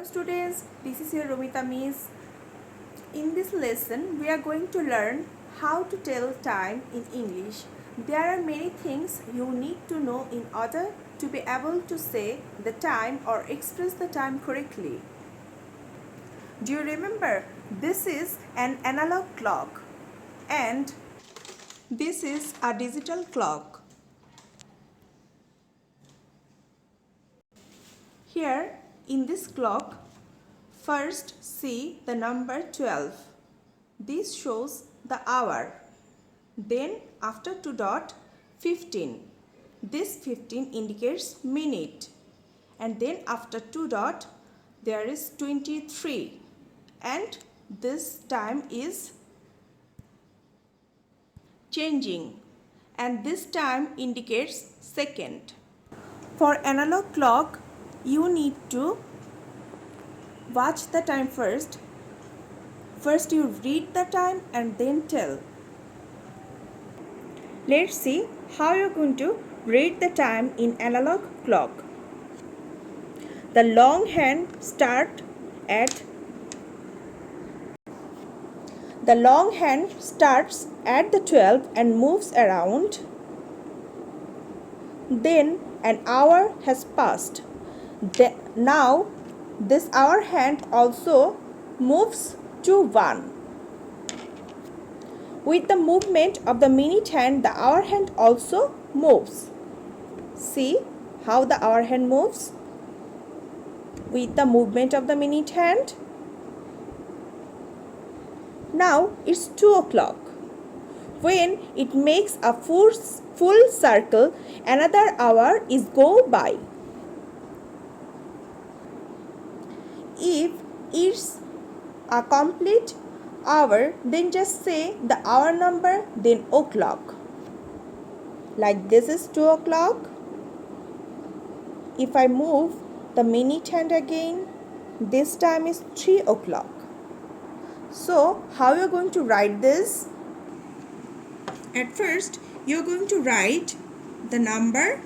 students, this is your Romita Miss. In this lesson, we are going to learn how to tell time in English. There are many things you need to know in order to be able to say the time or express the time correctly. Do you remember? This is an analog clock and this is a digital clock. Here in this clock, first see the number 12. This shows the hour. Then after 2 dot 15. This 15 indicates minute. And then after 2 dot there is 23. And this time is changing. And this time indicates second. For analog clock, you need to watch the time first. First you read the time and then tell. Let's see how you're going to read the time in analog clock. The long hand starts at the 12 and moves around. Then an hour has passed. Now this hour hand also moves to 1. With the movement of the minute hand, the hour hand also moves. See how the hour hand moves with the movement of the minute hand. Now it's 2 o'clock. When it makes a full circle, another hour is go by. If it's a complete hour, then just say the hour number, then o'clock. Like this is 2 o'clock. If I move the minute hand again, this time is 3 o'clock. So how you're going to write this? At first you're going to write the number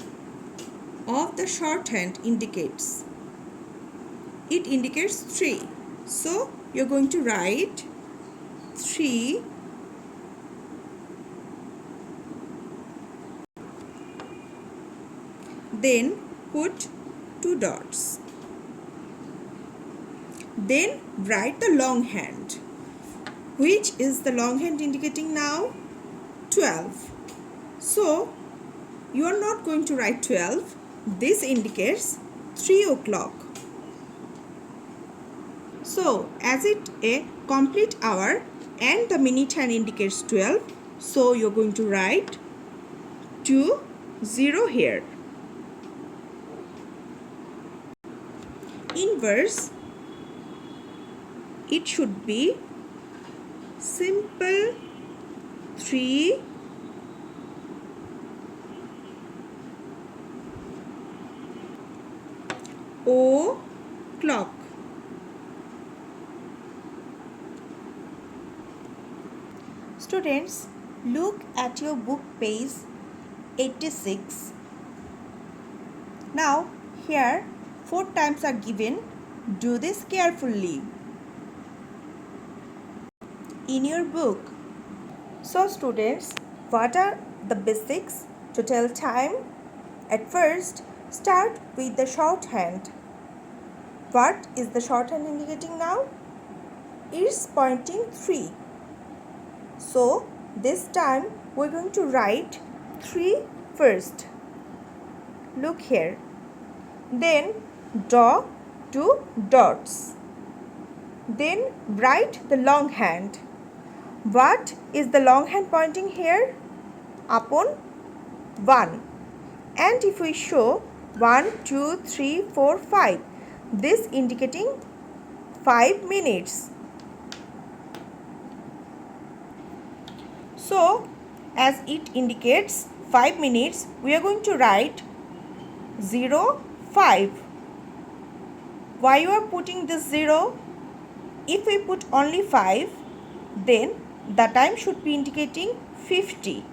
of the shorthand indicates. It indicates 3. So you're going to write 3 then put 2 dots. Then write the long hand. Which is the long hand indicating now? 12. So you are not going to write 12. This indicates 3 o'clock. So as it a complete hour and the minute hand indicates 12, so you're going to write 2 0 here. In verse, it should be simple 3 o'clock. Students, look at your book page 86. Now here 4 times are given. Do this carefully in your book. So students, what are the basics to tell time? At first, start with the shorthand. What is the shorthand indicating now? It's pointing 3. So this time we're going to write 3 first. Look here. Then draw 2 dots. Then write the long hand. What is the long hand pointing here? Upon 1. And if we show 1, 2, 3, 4, 5, this indicating 5 minutes. So as it indicates 5 minutes, we are going to write 0, 5. Why you are putting this 0? If we put only 5, then the time should be indicating 50.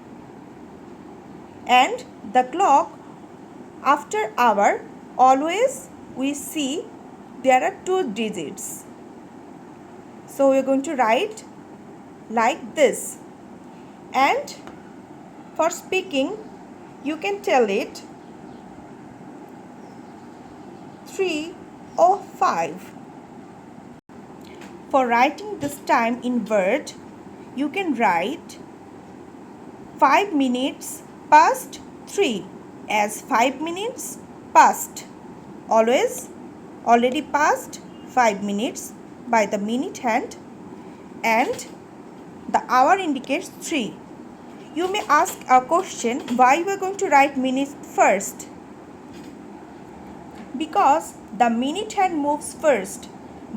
And the clock after hour always we see there are 2 digits. So we are going to write like this. And for speaking, you can tell it 3 or 5. For writing this time in word, you can write 5 minutes past 3 as 5 minutes past. Already past 5 minutes by the minute hand, and the hour indicates 3. You may ask a question, why we are going to write minutes first? Because the minute hand moves first,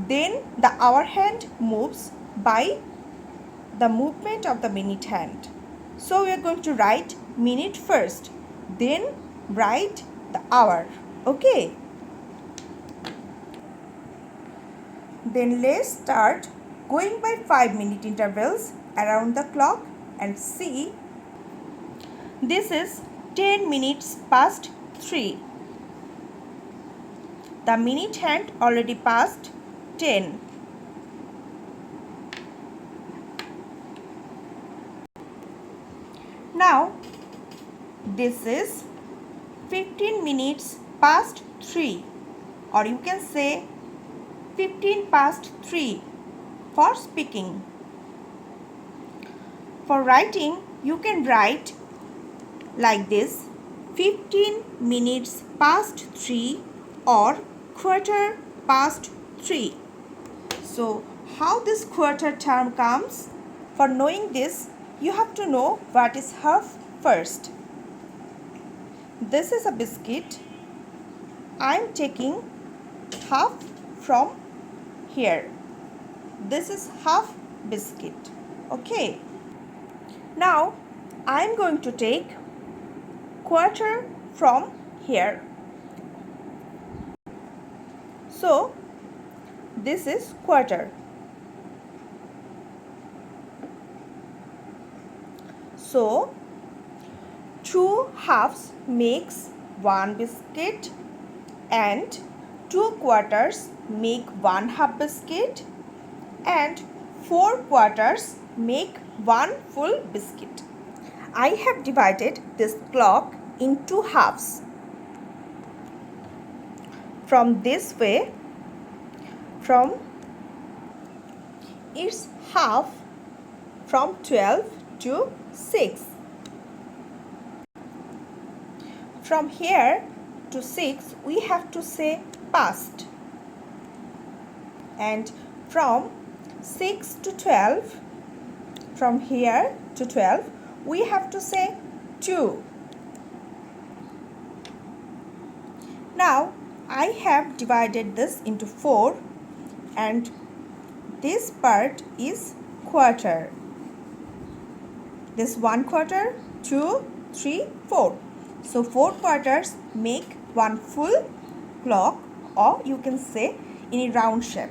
then the hour hand moves by the movement of the minute hand. So we are going to write minute first, then write the hour. Okay. Then let's start going by 5-minute intervals around the clock and see. This is 10 minutes past 3. The minute hand already passed 10. Now this is 15 minutes past 3, or you can say 15 past 3 for speaking. For writing, you can write like this: 15 minutes past 3 or quarter past 3. So how this quarter term comes? For knowing this, you have to know what is half first. This is a biscuit. I am taking half from here. This is half biscuit. Okay. Now I am going to take quarter from here. So this is quarter. So 2 halves makes 1 biscuit and 2 quarters make 1 half biscuit and 4 quarters make 1 full biscuit. I have divided this clock in 2 halves. From this way, from its half from 12 to 6. From here to 6 we have to say past, and from 6 to 12, from here to 12 we have to say 2. Now I have divided this into 4, and this part is quarter. This 1 quarter, 2, 3, 4. So 4 quarters make 1 full clock, or you can say in a round shape.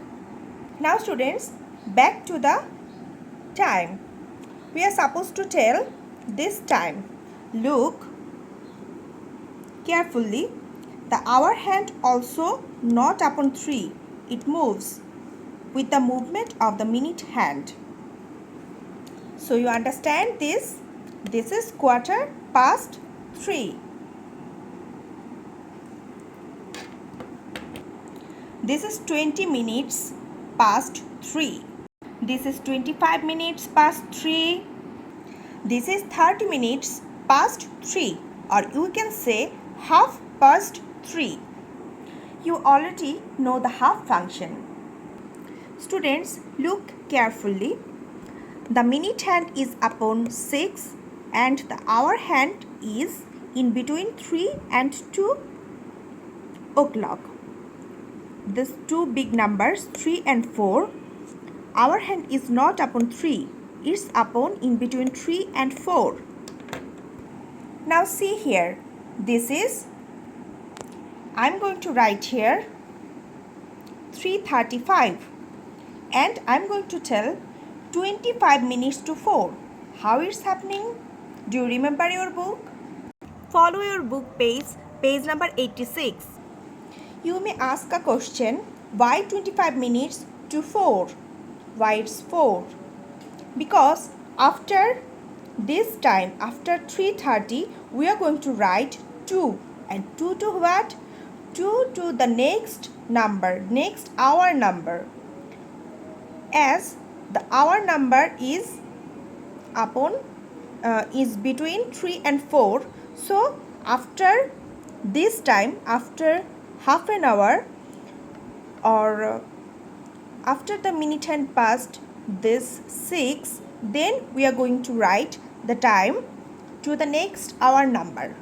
Now students, back to the time. We are supposed to tell this time. Look carefully. The hour hand also not upon 3. It moves with the movement of the minute hand. So you understand this? This is quarter past 3. This is 20 minutes past 3. This is 25 minutes past 3. This is 30 minutes past 3, or you can say half past 3. You already know the half function. Students, look carefully. The minute hand is upon 6 and the hour hand is in between 3 and 2 o'clock. These two big numbers 3 and 4. Hour hand is not upon 3. It's upon in between 3 and 4. Now see here. This is, I'm going to write here 3:35, and I'm going to tell 25 minutes to 4. How it's happening? Do you remember your book? Follow your book page number 86. You may ask a question, Why 25 minutes to 4? Why it's 4? Because after this time, after 3:30, we are going to write 2. And 2 to what? 2 to the next number, next hour number. As the hour number is is between 3 and 4. So after this time, after half an hour or after the minute hand passed this 6, then we are going to write the time to the next hour number.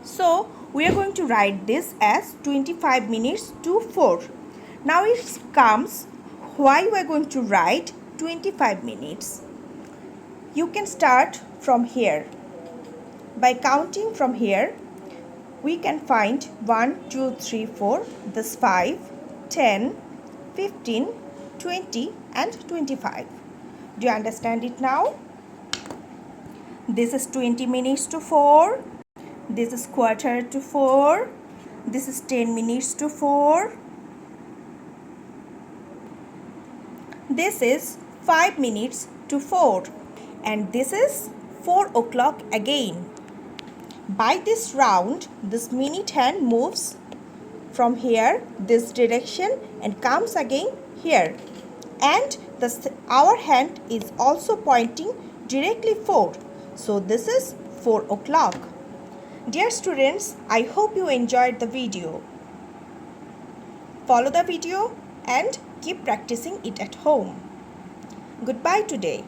So we are going to write this as 25 minutes to 4. Now it comes why we are going to write 25 minutes. You can start from here. By counting from here, we can find 1, 2, 3, 4, this 5, 10, 15, 20 and 25. Do you understand it now? This is 20 minutes to 4. This is quarter to 4. This is 10 minutes to 4. This is 5 minutes to 4. And this is 4 o'clock again. By this round, this minute hand moves from here, this direction, and comes again here. And our hand is also pointing directly 4. So this is 4 o'clock. Dear students, I hope you enjoyed the video. Follow the video and keep practicing it at home. Goodbye today.